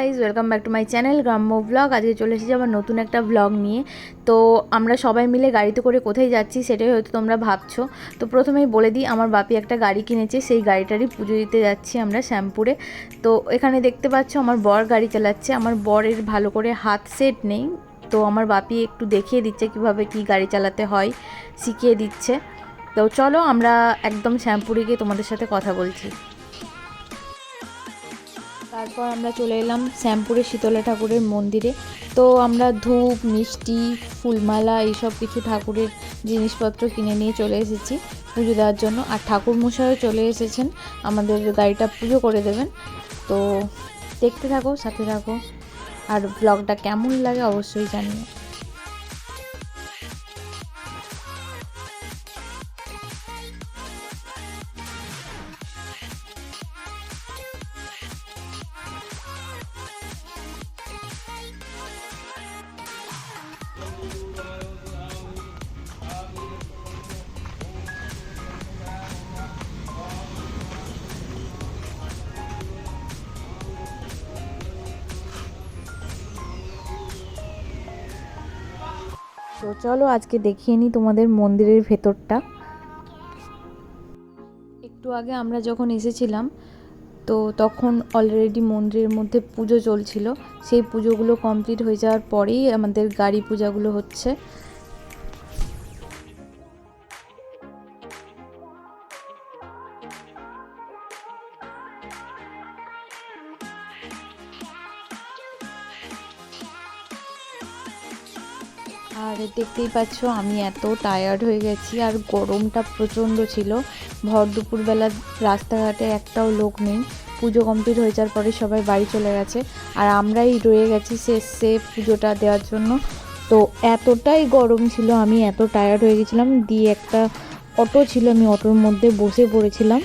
Guys, welcome back to my channel গ্রাম্য blog. আজকে চলে এসেছি আবার নতুন একটা ব্লগ নিয়ে। তো আমরা সবাই মিলে গাড়িতে করে কোথায় যাচ্ছি সেটাই হয়তো তোমরা ভাবছো। তো প্রথমেই বলে দিই, আমার বাপি একটা গাড়ি কিনেছে, সেই গাড়িটারই পুজো দিতে যাচ্ছি আমরা শ্যামপুরে। তো এখানে দেখতে পাচ্ছ আমার বর গাড়ি চালাচ্ছে। আমার বরের ভালো করে হাত সেট নেই, তো আমার বাপি একটু দেখিয়ে দিচ্ছে কিভাবে কি গাড়ি চালাতে হয়, শিখিয়ে দিচ্ছে। তো চলো আমরা একদম শ্যামপুরে গিয়ে তোমাদের সাথে কথা বলছি। তারপর আমরা চলে এলাম শ্যামপুরে শীতলা ঠাকুরের মন্দিরে। তো আমরা ধূপ, মিষ্টি, ফুলমালা এইসব কিছু ঠাকুরের জিনিসপত্র কিনে নিয়ে চলে এসেছি পুজো দেওয়ার জন্য। আর ঠাকুর মশাইও চলে এসেছেন, আমাদের গাড়িটা পুজো করে দেবেন। তো দেখতে থাকো, সাথে থাকো, আর ব্লগটা কেমন লাগে অবশ্যই জানিও। তো চলো আজকে দেখিয়ে নিই তোমাদের মন্দিরের ভেতরটা। একটু আগে আমরা যখন এসেছিলাম তো তখন অলরেডি মন্দিরের মধ্যে পুজো চলছিল। সেই পুজোগুলো কমপ্লিট হয়ে যাওয়ার পরেই আমাদের গাড়ি পূজাগুলো হচ্ছে। আর দেখতেই পাচ্ছ আমি এত টায়ার্ড হয়ে গেছি, আর গরমটা প্রচণ্ড ছিল। ভর দুপুরবেলা রাস্তাঘাটে একটাও লোক নেই। পুজো কমপ্লিট হয়ে যাওয়ার পরে সবাই বাড়ি চলে গেছে, আর আমরাই রয়ে গেছি শেষে পুজোটা দেওয়ার জন্য। তো এতটাই গরম ছিল, আমি এত টায়ার্ড হয়ে গেছিলাম। দিয়ে একটা অটো ছিল, আমি অটোর মধ্যে বসে পড়েছিলাম।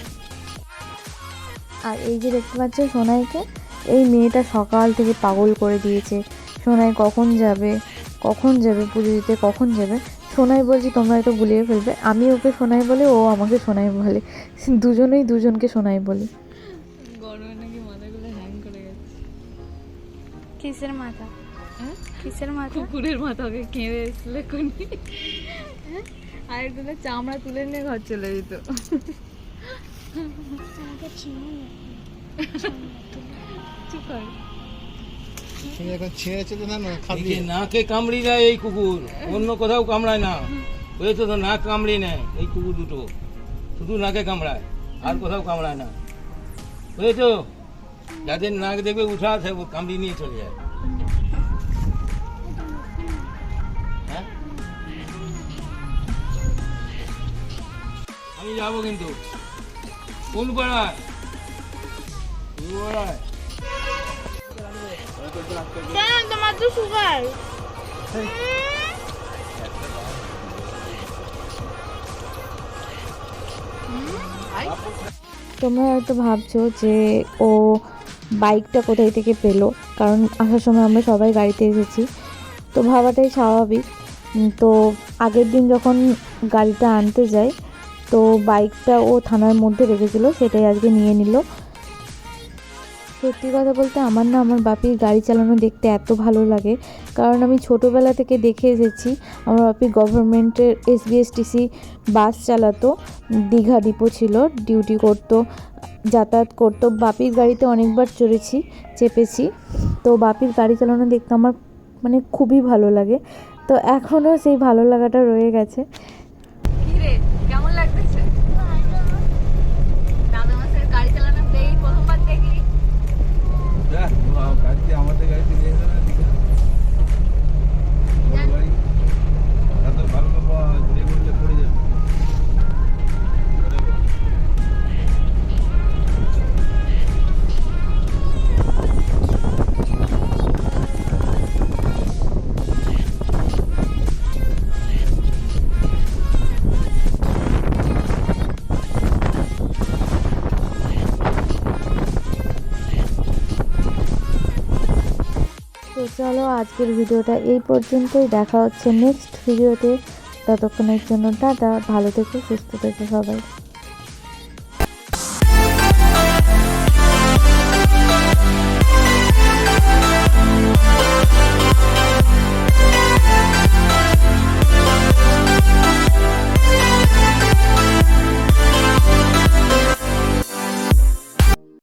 আর এই যে দেখতে পাচ্ছ সোনাইকে, এই মেয়েটা সকাল থেকে পাগল করে দিয়েছে। সোনাই কখন যাবে, কখন যাবে পুজো দিতে, কখন যাবে। সোনাই বলছি তোমরা হয়তো গুলিয়ে ফেলবে, আমি ওকে সোনাই বলে, ও আমাকে সোনাই বলে, দুজনেই দুজনকে সোনাই বলি। গরমে নাকি মাথাগুলো হ্যাং করে গেছে। কিসের মাথা? কিসের মাথা? কুকুরের মাথাকে কেঁদে এসলে কোনি আর একটু চামড়া তুলে নিয়ে ঘর চলে যেত। আমাকে চিনো না। চুপ কর। এখন ছেড়েছে তো না খাবি নাকে কামড়ি দেয় এই কুকুর, অন্য কোথাও কামড়ায় না। হয়েছে তো নাক কামড়ি নেয় এই কুকুর দুটো, শুধু নাকে কামড়ায়, আর কোথাও কামড়ায় না। বুঝেছো, যাদের নাক দেখবে উঠা আছে ও কামড়ি নিয়ে চলে যায়। হ্যাঁ, আমি যাবো কিন্তু। কোন পাড়ায়? তোমার তো সুগার। তোমরা হয়তো ভাবছো যে ও বাইকটা কোথায় থেকে পেলো, কারণ আসার সময় আমরা সবাই গাড়িতে এসেছি, তো ভাবাটাই স্বাভাবিক। তো আগের দিন যখন গাড়িটা আনতে যাই, তো বাইকটা ও থানার মধ্যে রেখেছিল, সেটাই আজকে নিয়ে নিল। সত্যি কথা বলতে আমার না আমার বাপির গাড়ি চালানো দেখতে এত ভালো লাগে, কারণ আমি ছোটোবেলা থেকে দেখে এসেছি আমার বাপি গভর্নমেন্টের SBSTC বাস চালাতো, দীঘা ডিপো ছিল, ডিউটি করতো, যাতায়াত করতো। বাপির গাড়িতে অনেকবার চেপেছি। তো বাপির গাড়ি চালানো দেখতে আমার মানে খুবই ভালো লাগে। তো এখনও সেই ভালো লাগাটা রয়ে গেছে। কি রে, কেমন লাগতেছে? দাদা মাসের গাড়ি চালানো এই প্রথমবার দেখলি? গাড়িতে আমাদের গাড়িতে নিয়ে যেতে না দীঘা গাড়ি এত ভালো ঘুরে ঘুরলে পড়ে যাবে। তো চলো আজকের ভিডিওটা এই পর্যন্তই, দেখা হচ্ছে নেক্সট ভিডিওতে। ততক্ষণের জন্য টাটা, ভালো থেকো, সুস্থ থেকো সবাই।